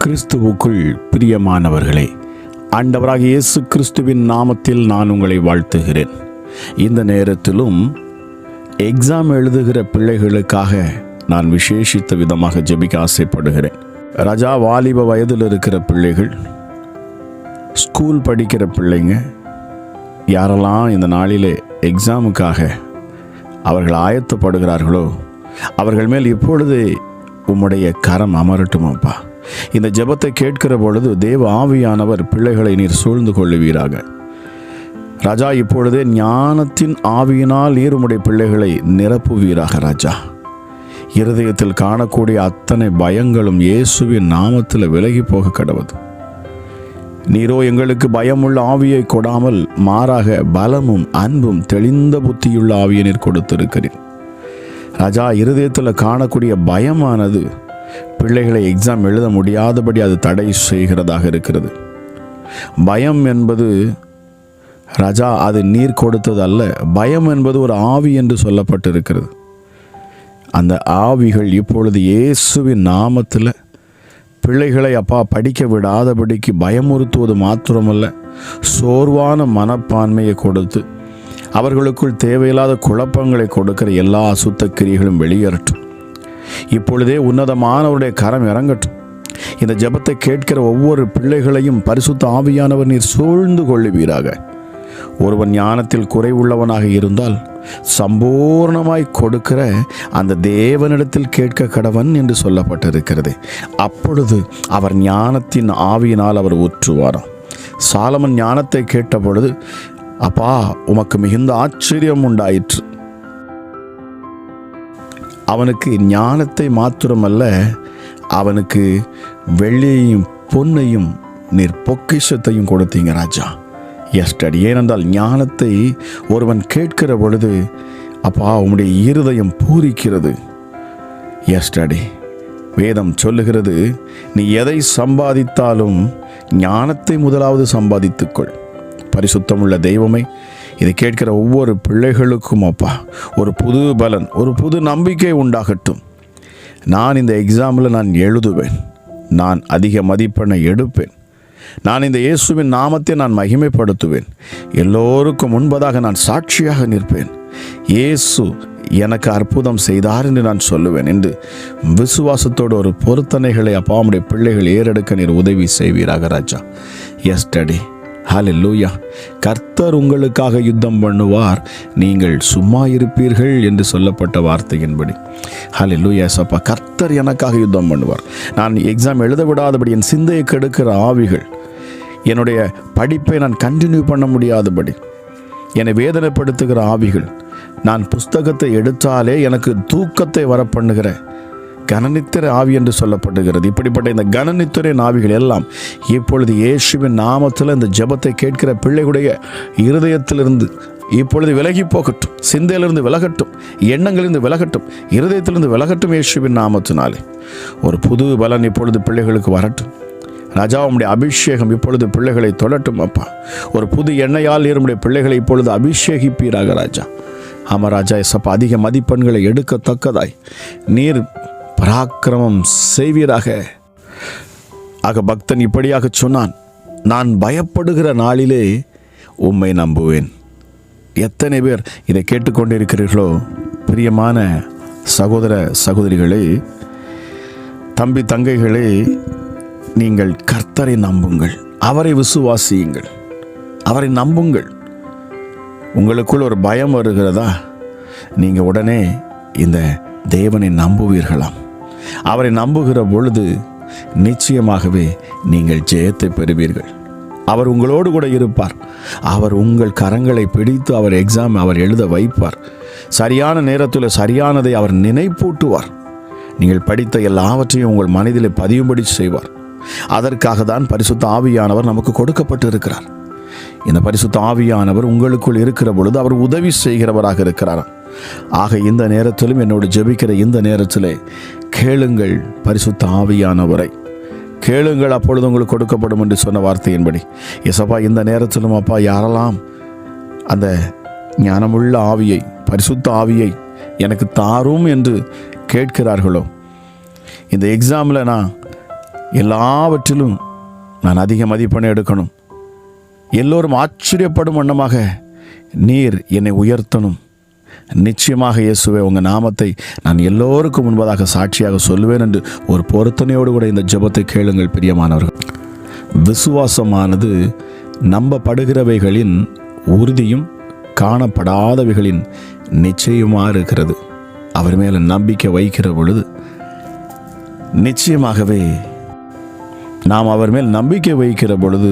கிறிஸ்துவுக்குள் பிரியமானவர்களே, ஆண்டவராக இயேசு கிறிஸ்துவின் நாமத்தில் நான் உங்களை வாழ்த்துகிறேன். இந்த நேரத்திலும் எக்ஸாம் எழுதுகிற பிள்ளைகளுக்காக நான் விசேஷித்த விதமாக ஜெபிக்க ஆசைப்படுகிறேன். ராஜா, வாலிப வயதில் இருக்கிற பிள்ளைகள், ஸ்கூல் படிக்கிற பிள்ளைங்க, யாரெல்லாம் இந்த நாளிலே எக்ஸாமுக்காக அவர்கள் ஆயத்தப்படுகிறார்களோ அவர்கள் மேல் இப்பொழுதே உம்முடைய கரம் அமரட்டுமாப்பா. இந்த ஜெபத்தை கேட்கிற பொழுது தேவ ஆவியானவர் பிள்ளைகளை நீர் சூழ்ந்து கொள்ளுவீராக. ராஜா, இப்பொழுதே ஞானத்தின் ஆவியினால் நீர் உம்முடைய பிள்ளைகளை நிரப்புவீராக. ராஜா, இருதயத்தில் காணக்கூடிய அத்தனை பயங்களும் இயேசுவின் நாமத்தில் விலகி போக கடவுது. நீரோ எங்களுக்கு பயமுள்ள ஆவியை கொடாமல் மாறாக பலமும் அன்பும் தெளிந்த புத்தியுள்ள ஆவியை நீர் கொடுத்திருக்கிறீர். ராஜா, இருதயத்தில் காணக்கூடிய பயமானது பிள்ளைகளை எக்ஸாம் எழுத முடியாதபடி அது தடை செய்கிறதாக இருக்கிறது. பயம் என்பது ராஜா, அது நீர் கொடுத்தது அல்ல. பயம் என்பது ஒரு ஆவி என்று சொல்லப்பட்டிருக்கிறது. அந்த ஆவிகள் இப்பொழுது இயேசுவின் நாமத்தில் பிள்ளைகளை படிக்க விடாதபடிக்கு பயமுறுத்துவது மாத்திரமல்ல, சோர்வான மனப்பான்மையை கொடுத்து அவர்களுக்குள் தேவையில்லாத குழப்பங்களை கொடுக்கிற எல்லா அசுத்த கிரியைகளும் வெளியேறட்டும். இப்பொழுதே உன்னதமானவருடைய கரம் இறங்கட்டும். இந்த ஜெபத்தை கேட்கிற ஒவ்வொரு பிள்ளைகளையும் பரிசுத்த ஆவியானவர் நீர் சூழ்ந்து கொள்ளுவீராக. ஒருவன் ஞானத்தில் குறைவுள்ளவனாக இருந்தால் சம்பூர்ணமாய் கொடுக்கிற அந்த தேவனிடத்தில் கேட்க கடவன் என்று சொல்லப்பட்டிருக்கிறது. அப்பொழுது அவர் ஞானத்தின் ஆவியினால் அவர் ஊற்றுவாராம். சாலமன் ஞானத்தை கேட்ட பொழுது, அப்பா, உமக்கு மிகுந்த ஆச்சரியம் உண்டாயிற்று. அவனுக்கு ஞானத்தை மாத்திரமல்ல, அவனுக்கு வெள்ளியையும் பொன்னையும் நீர் பொக்கிஷத்தையும் கொடுத்தீங்க ராஜா. எஸ்டடி, ஏனென்றால் ஞானத்தை ஒருவன் கேட்கிற பொழுது அப்பா உம்முடைய இருதயம் பூரிக்கிறது. எஸ்டடி, வேதம் சொல்லுகிறது, நீ எதை சம்பாதித்தாலும் ஞானத்தை முதலாவது சம்பாதித்துக்கொள். பரிசுத்தமுள்ள தெய்வமே, இதை கேட்கிற ஒவ்வொரு பிள்ளைகளுக்கும் அப்பா ஒரு புது பலன், ஒரு புது நம்பிக்கை உண்டாகட்டும். நான் இந்த எக்ஸாமில் நான் எழுதுவேன், நான் அதிக மதிப்பெண்ணை எடுப்பேன், நான் இந்த இயேசுவின் நாமத்தை நான் மகிமைப்படுத்துவேன், எல்லோருக்கும் முன்பதாக நான் சாட்சியாக நிற்பேன், இயேசு எனக்கு அற்புதம் செய்தார் என்று நான் சொல்லுவேன் என்று விசுவாசத்தோடு ஒரு பொருத்தனைகளை அப்பா உம்முடைய பிள்ளைகள் ஏறெடுக்க நீர் உதவி செய்வீராக ராஜா. எஸ்டடி, ஹல்லேலூயா. கர்த்தர் உங்களுக்காக யுத்தம் பண்ணுவார், நீங்கள் சும்மா இருப்பீர்கள் என்று சொல்லப்பட்ட வார்த்தையின்படி ஹல்லேலூயா. சப்பா, கர்த்தர் எனக்காக யுத்தம் பண்ணுவார். நான் எக்ஸாம் எழுத விடாதபடி என் சிந்தையை கெடுக்கிற ஆவிகள், என்னுடைய படிப்பை நான் கண்டினியூ பண்ண முடியாதபடி என்னை வேதனைப்படுத்துகிற ஆவிகள், நான் புஸ்தகத்தை எடுத்தாலே எனக்கு தூக்கத்தை வர பண்ணுகிற கனநித்திர ஆவி என்று சொல்லப்படுகிறது. இப்படிப்பட்ட இந்த கனநித்திர ஆவிகள் எல்லாம் இப்பொழுது இயேசுவின் நாமத்தில் இந்த ஜெபத்தை கேட்கிற பிள்ளைகளுடைய இருதயத்திலிருந்து இப்பொழுது விலகி போகட்டும், சிந்தையிலிருந்து விலகட்டும், எண்ணங்களிலிருந்து விலகட்டும், இருதயத்திலிருந்து விலகட்டும். இயேசுவின் நாமத்தினாலே ஒரு புது பலன் இப்பொழுது பிள்ளைகளுக்கு வரட்டும். ராஜா, உம்முடைய அபிஷேகம் இப்பொழுது பிள்ளைகளை தொடட்டும் அப்பா. ஒரு புது எண்ணெயால் நம்முடைய பிள்ளைகளை இப்பொழுது அபிஷேகிப்பீராக ராஜா. ஆமாம் ராஜா, எசப்பா, அதிக மதிப்பெண்களை எடுக்கத்தக்கதாய் நீர் பராக்கிரமம் செய்வீராக. ஆக பக்தன் இப்படியாக சொன்னான், நான் பயப்படுகிற நாளிலே உம்மை நம்புவேன். எத்தனை பேர் இதை கேட்டுக்கொண்டிருக்கிறீர்களோ பிரியமான சகோதர சகோதரிகளே, தம்பி தங்கைகளே, நீங்கள் கர்த்தரை நம்புங்கள், அவரை விசுவாசியுங்கள், அவரை நம்புங்கள். உங்களுக்குள் ஒரு பயம் வருகிறதா? நீங்கள் உடனே இந்த தேவனை நம்புவீர்களாம். அவரை நம்புகிற பொழுது நிச்சயமாகவே நீங்கள் ஜெயத்தை பெறுவீர்கள். அவர் உங்களோடு கூட இருப்பார். அவர் உங்கள் கரங்களை பிடித்து அவர் எழுத வைப்பார். சரியான நேரத்தில் சரியானதை அவர் நினைப்பூட்டுவார். நீங்கள் படித்த எல்லாவற்றையும் உங்கள் மனதில் பதியும்படி செய்வார். அதற்காக தான் பரிசுத்த ஆவியானவர் நமக்கு கொடுக்கப்பட்டு இருக்கிறார். இந்த பரிசுத்த ஆவியானவர் உங்களுக்குள் இருக்கிற பொழுது அவர் உதவி செய்கிறவராக இருக்கிறார். ஆக இந்த நேரத்திலும் என்னோடு ஜெபிக்கிற இந்த நேரத்திலே கேளுங்கள், பரிசுத்த ஆவியானவரை கேளுங்கள், அப்பொழுது உங்களுக்கு கொடுக்கப்படும் என்று சொன்ன வார்த்தையின்படி எசப்பா, இந்த நேரத்திலும் அப்பா யாரெல்லாம் அந்த ஞானமுள்ள ஆவியை, பரிசுத்த ஆவியை எனக்கு தாரும் என்று கேட்கிறார்களோ, இந்த எக்ஸாமில் நான் எல்லாவற்றிலும் நான் அதிக மதிப்பெண் எடுக்கணும். எல்லோரும் ஆச்சரியப்படும் வண்ணமாக நீர் என்னை உயர்த்தணும். நிச்சயமாக இயேசுவே, உங்கள் நாமத்தை நான் எல்லோருக்கும் முன்பதாக சாட்சியாக சொல்லுவேன் என்று ஒரு பொருத்தனையோடு கூட இந்த ஜெபத்தை கேளுங்கள் பிரியமானவர்கள். விசுவாசமானது நம்பப்படுகிறவைகளின் உறுதியும் காணப்படாதவைகளின் நிச்சயமாக இருக்கிறது. அவர் மேலே நம்பிக்கை வைக்கிற பொழுது நிச்சயமாகவே நாம் அவர் மேல் நம்பிக்கை வைக்கிற பொழுது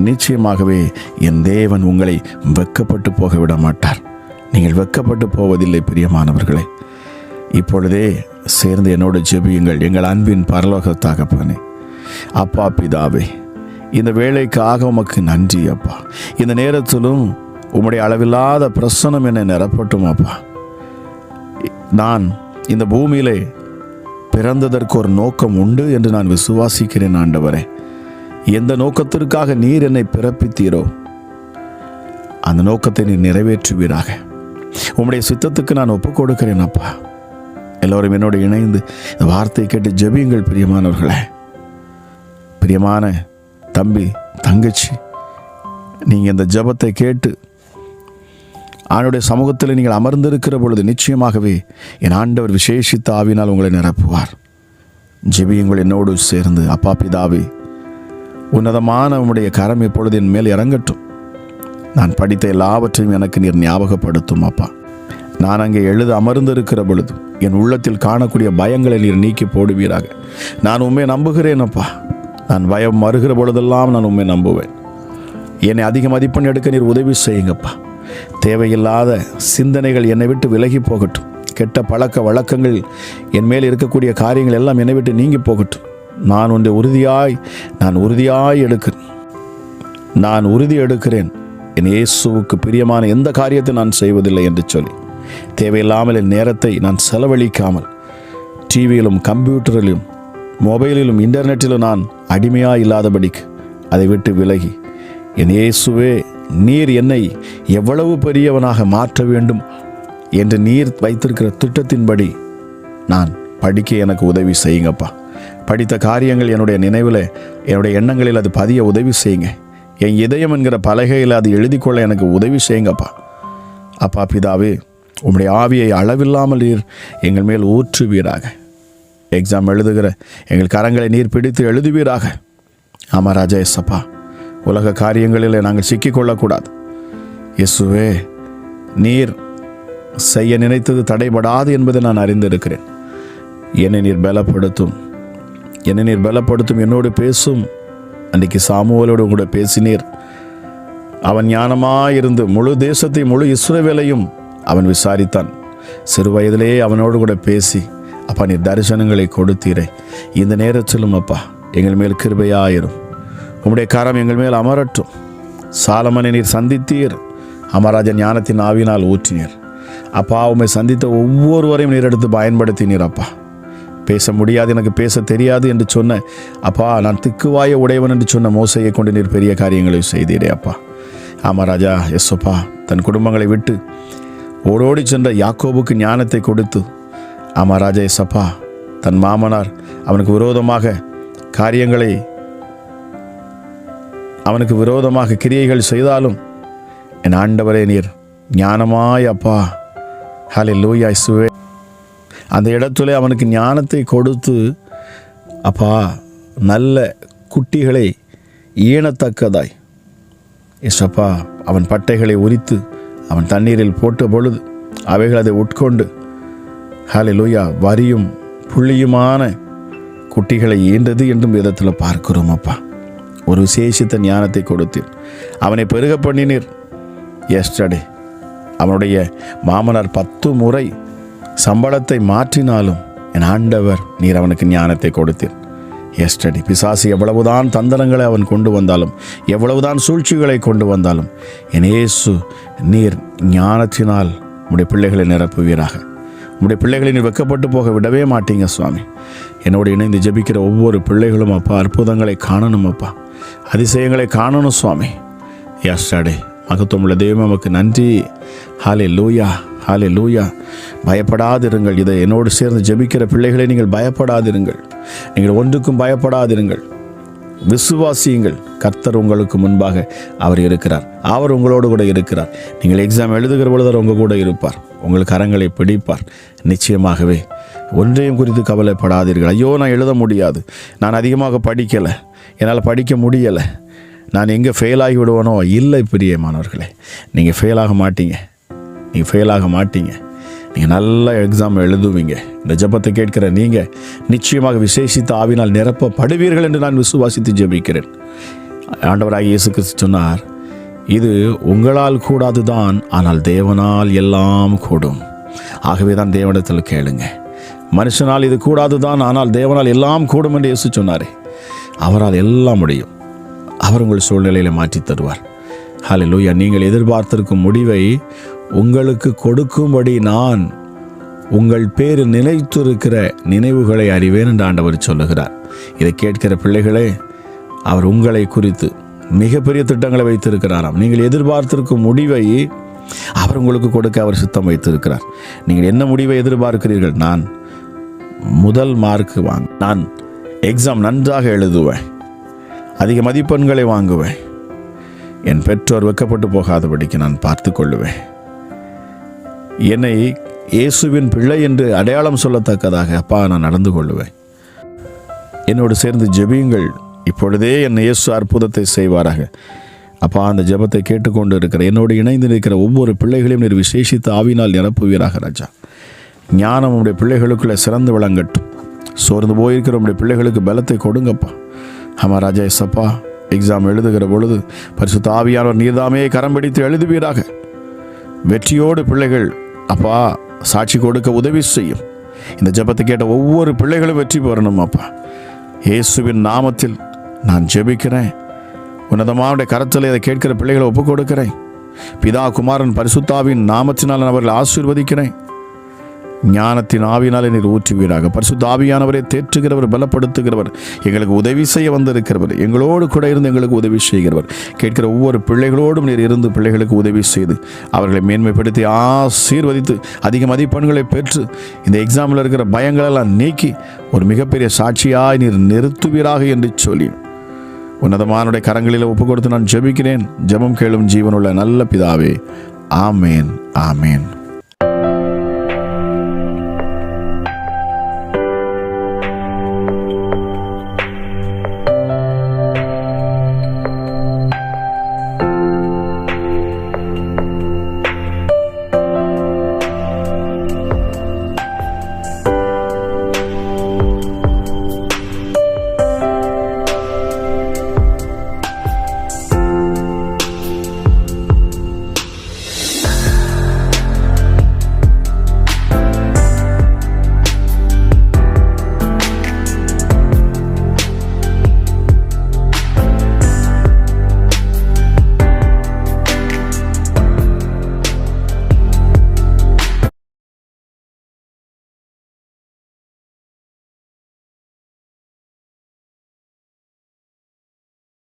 நிச்சயமாகவே என் தேவன் உங்களை வெட்கப்பட்டு போக விட மாட்டார். நீங்கள் வெட்கப்பட்டு போவதில்லை பிரியமானவர்களே. இப்பொழுதே சேர்ந்து என்னோடு ஜெபியுங்கள். எங்கள் அன்பின் பரலோக தகப்பனே, அப்பா பிதாவே, இந்த வேலைக்காக உமக்கு நன்றி அப்பா. இந்த நேரத்திலும் உம்முடைய அளவில்லாத பிரசன்னம் என்னை நிரப்பட்டும் அப்பா. நான் இந்த பூமியிலே பிறந்ததற்கு ஒரு நோக்கம் உண்டு என்று நான் விசுவாசிக்கிறேன் ஆண்டவரே. எந்த நோக்கத்திற்காக நீர் என்னை பிறப்பித்தீரோ அந்த நோக்கத்தை நீர் நிறைவேற்றுவீராக. உம்முடைய சித்தத்துக்கு நான் ஒப்புக் கொடுக்கிறேன் அப்பா. எல்லோரும் என்னோடு இணைந்து இந்த வார்த்தையை கேட்டு ஜெபியுங்கள் பிரியமானவர்களே. பிரியமான தம்பி தங்கச்சி, நீங்கள் இந்த ஜெபத்தை கேட்டு ஆண்டவருடைய சமூகத்தில் நீங்கள் அமர்ந்திருக்கிற பொழுது நிச்சயமாகவே என் ஆண்டவர் விசேஷித்த ஆவினால் உங்களை நிரப்புவார். ஜெபியுங்கள் என்னோடு சேர்ந்து. அப்பா பிதாவே, உன்னதமான உம்முடைய கரம் இப்பொழுது என் மேல் இறங்கட்டும். நான் படித்த எல்லாவற்றையும் எனக்கு நீர் ஞாபகப்படுத்தும் அப்பா. நான் அங்கே எழுத அமர்ந்திருக்கிற பொழுது என் உள்ளத்தில் காணக்கூடிய பயங்களை நீர் நீக்கி போடுவீராக. நான் உண்மை நம்புகிறேன் அப்பா. நான் பயம் மறுகிற பொழுதெல்லாம் நான் உண்மை நம்புவேன். என்னை அதிக மதிப்பெண் எடுக்க நீர் உதவி செய்யுங்கப்பா. தேவையில்லாத சிந்தனைகள் என்னை விட்டு விலகி போகட்டும். கெட்ட பழக்க வழக்கங்கள் என் மேல் இருக்கக்கூடிய காரியங்கள் எல்லாம் என்னை விட்டு நீங்கி போகட்டும். நான் ஒன்றை உறுதி எடுக்கிறேன். என் இயேசுவுக்கு பிரியமான எந்த காரியத்தை நான் செய்வதில்லை என்று சொல்லி தேவையில்லாமல் என் நேரத்தை நான் செலவழிக்காமல் டிவியிலும் கம்ப்யூட்டரிலும் மொபைலிலும் இன்டர்நெட்டிலும் நான் அடிமையாக இல்லாதபடிக்கு அதை விட்டு விலகி, என் இயேசுவே, நீர் என்னை எவ்வளவு பெரியவனாக மாற்ற வேண்டும் என்று நீர் வைத்திருக்கிற திட்டத்தின்படி நான் படிக்க எனக்கு உதவி செய்யுங்கப்பா. படித்த காரியங்கள் என்னுடைய நினைவில், என்னுடைய எண்ணங்களில் அது பதிய உதவி செய்யுங்க. என் இதயம் என்கிற பலகையில் அது எழுதி கொள்ள எனக்கு உதவி செய்யுங்கப்பா. அப்பா பிதாவே, உம்முடைய ஆவியை அளவில்லாமல் நீர் எங்கள் மேல் ஊற்றுவீராக. எக்ஸாம் எழுதுகிற எங்கள் கரங்களை நீர் பிடித்து எழுதுவீராக. ஆமாம் ராஜா எஸ்ஸப்பா, உலக காரியங்களில் நாங்கள் சிக்கிக்கொள்ளக்கூடாது. இயேசுவே, நீர் செய்ய நினைத்தது தடைபடாது என்பதை நான் அறிந்திருக்கிறேன். என்னை நீர் பலப்படுத்தும், என்னோடு பேசும். அன்றைக்கு சாமுவேலோடு கூட பேசினீர். அவன் ஞானமாயிருந்து முழு தேசத்தை, முழு இஸ்ரவேலையும் அவன் விசாரித்தான். சிறு வயதிலே அவனோடு கூட பேசி அப்பா நீர் தரிசனங்களை கொடுத்தீரே. இந்த நேரத்திலும் அப்பா எங்கள் மேல் கிருபையாயிரும். உம்முடைய கரம் எங்கள் மேல் அமரட்டும். சாலமனை நீர் சந்தித்தீர். அமராஜன் ஞானத்தின் ஆவினால் ஊற்றினீர். அப்பா, உம்மை சந்தித்த ஒவ்வொருவரையும் நீர் எடுத்து பயன்படுத்தினீர். அப்பா, பேச முடியாது, எனக்கு பேச தெரியாது என்று சொன்ன அப்பா, நான் திக்குவாய உடையவன் என்று சொன்ன மோசையை கொண்டு நீர் பெரிய காரியங்களை செய்தீரே அப்பா. ஆமாராஜா எஸ்ஸப்பா, தன் குடும்பங்களை விட்டு ஓடோடி சென்ற யாக்கோபுக்கு ஞானத்தை கொடுத்து, ஆமாராஜா எஸ்ஸப்பா, தன் மாமனார் அவனுக்கு விரோதமாக கிரியைகள் செய்தாலும் என் ஆண்டவரே நீர் ஞானமாய் அப்பா, ஹல்லேலூயா இயேசுவே, அந்த இடத்துல அவனுக்கு ஞானத்தை கொடுத்து அப்பா நல்ல குட்டிகளை ஈனத்தக்கதாய் இயேசப்பா அவன் பட்டைகளை உரித்து அவன் தண்ணீரில் போட்ட பொழுது அவைகள் அதை உட்கொண்டு ஹல்லேலூயா வரியும் புள்ளியுமான குட்டிகளை ஈன்றது என்றும் விதத்தில் பார்க்கிறோம். அப்பா, ஒரு விசேஷித்த ஞானத்தை கொடுத்தீர். அவனை பெருக பண்ணினீர். எஸ்டர்டே அவனுடைய மாமனார் 10 முறை சம்பளத்தை மாற்றினாலும் என் ஆண்டவர் நீர் அவனுக்கு ஞானத்தை கொடுத்தீர். எஸ்டர்டே பிசாசு எவ்வளவுதான் தந்திரங்களை அவன் கொண்டு வந்தாலும், எவ்வளவுதான் சூழ்ச்சிகளை கொண்டு வந்தாலும், என் இயேசு நீர் ஞானத்தினால் உம்முடைய பிள்ளைகளை நிரப்புவீராக. உம்முடைய பிள்ளைகளை நீர் வெக்கப்பட்டு போக விடவே மாட்டீங்க சுவாமி. என்னோடு இணைந்து ஜெபிக்கிற ஒவ்வொரு பிள்ளைகளும் அப்பா அற்புதங்களை காணணும் அப்பா, அதிசயங்களை காணணும் சுவாமி. எஸ்டர்டே மகத்துவமுள்ள தெய்வம் நமக்கு நன்றி. ஹல்லேலூயா, ஹல்லேலூயா. பயப்படாதிருங்கள். இதை என்னோடு சேர்ந்து ஜெபிக்கிற பிள்ளைகளை நீங்கள் பயப்படாதிருங்கள். நீங்கள் ஒன்றுக்கும் பயப்படாதிருங்கள், விசுவாசியுங்கள். கர்த்தர் உங்களுக்கு முன்பாக அவர் இருக்கிறார். அவர் உங்களோடு கூட இருக்கிறார். நீங்கள் எக்ஸாம் எழுதுகிற பொழுது அவர் உங்கள் கூட இருப்பார். உங்களுக்கு கரங்களை பிடிப்பார். நிச்சயமாகவே ஒன்றையும் குறித்து கவலைப்படாதீர்கள். ஐயோ, நான் எழுத முடியாது, நான் அதிகமாக படிக்கலை, என்னால் படிக்க முடியலை, நான் எங்கே ஃபெயிலாகி விடுவேனோ. இல்லை பிரியமானவர்களே, நீங்கள் ஃபெயிலாக மாட்டீங்க. நீங்கள் ஃபெயிலாக மாட்டீங்க. நீங்கள் நல்ல எக்ஸாம் எழுதுவீங்க. இந்த ஜெபத்தை கேட்கிற நீங்கள் நிச்சயமாக விசேஷித்த ஆவினால் நிரப்பப்படுவீர்கள் என்று நான் விசுவாசித்து ஜெபிக்கிறேன். ஆண்டவராகிய இயேசு கிறிஸ்து சொன்னார், இது உங்களால் கூடாது தான், ஆனால் தேவனால் எல்லாம் கூடும். ஆகவே தான் தேவனிடத்தில் கேளுங்க. மனுஷனால் இது கூடாது தான், ஆனால் தேவனால் எல்லாம் கூடும் என்று இயேசு சொன்னாரே. அவரால் எல்லாம் முடியும். அவர் உங்கள் சூழ்நிலையில மாற்றி தருவார். ஹல்லேலூயா. நீங்கள் எதிர்பார்த்திருக்கும் முடிவை உங்களுக்கு கொடுக்கும்படி நான் உங்கள் பேர் நினைத்திருக்கிற நினைவுகளை அறிவேன் என்று ஆண்டவர் சொல்லுகிறார். இதை கேட்கிற பிள்ளைகளே, அவர் உங்களை குறித்து மிகப்பெரிய திட்டங்களை வைத்திருக்கிறாராம். நீங்கள் எதிர்பார்த்திருக்கும் முடிவை அவர் உங்களுக்கு கொடுக்க அவர் சித்தம் வைத்திருக்கிறார். நீங்கள் என்ன முடிவை எதிர்பார்க்கிறீர்கள்? நான் முதல் மார்க் நான் எக்ஸாம் நன்றாக எழுதுவேன், அதிக மதிப்பெண்களை வாங்குவேன், என் பெற்றோர் வெட்கப்பட்டு போகாதபடிக்கு நான் பார்த்து கொள்ளுவேன், என்னை இயேசுவின் பிள்ளை என்று அடையாளம் சொல்லத்தக்கதாக அப்பா நான் நடந்து கொள்ளுவேன். என்னோடு சேர்ந்து ஜெபியுங்கள். இப்பொழுதே என் இயேசு அற்புதத்தை செய்வாராக. அப்பா, அந்த ஜெபத்தை கேட்டுக்கொண்டு இருக்கிற என்னோடு இணைந்து இருக்கிற ஒவ்வொரு பிள்ளைகளையும் நீர் விசேஷித்த ஆவினால் நிரப்புவீராக ராஜா. ஞானம் உடைய பிள்ளைகளுக்குள்ளே சிறந்து விளங்கட்டும். சோர்ந்து போயிருக்கிற உடைய பிள்ளைகளுக்கு பலத்தை கொடுங்கப்பா. ஆமாம் ராஜா. எஸ்ஸப்பா, எக்ஸாம் எழுதுகிற பொழுது பரிசுத்த ஆவியானவர் நீர்தாமே கரம் பிடித்து எழுதுவீராக. வெற்றியோடு பிள்ளைகள் அப்பா சாட்சி கொடுக்க உதவி செய்யும். இந்த ஜெபத்தை கேட்ட ஒவ்வொரு பிள்ளைகளும் வெற்றி பெறணும் அப்பா. இயேசுவின் நாமத்தில் நான் ஜெபிக்கிறேன். உன்னதமாவுடைய கரத்தில் இதை கேட்கிற பிள்ளைகளை ஒப்புக் கொடுக்கிறேன். பிதா, குமாரன், பரிசுத்தாவின் நாமத்தினால் நான் அவர்களை ஆசீர்வதிக்கிறேன். ஞானத்தின் ஆவியினாலே நீர் ஊற்றுவீராக. பரிசுத்த ஆவியானவரை தேற்றுகிறவர், பலப்படுத்துகிறவர், எங்களுக்கு உதவி செய்ய வந்திருக்கிறவர், எங்களோடு கூட இருந்து எங்களுக்கு உதவி செய்கிறவர். கேட்கிற ஒவ்வொரு பிள்ளைகளோடும் நீர் இருந்து பிள்ளைகளுக்கு உதவி செய்து அவர்களை மேன்மைப்படுத்தி ஆசீர்வதித்து அதிக மதிப்பெண்களை பெற்று இந்த எக்ஸாமில் இருக்கிற பயங்களெல்லாம் நீக்கி ஒரு மிகப்பெரிய சாட்சியாய் நீர் நிறுத்துவீராக என்று சொல்லி உன்னதமானுடைய கரங்களில் ஒப்பு கொடுத்து நான் ஜெபிக்கிறேன். ஜெபம் கேளும் ஜீவனுள்ள நல்ல பிதாவே. ஆமேன், ஆமேன்.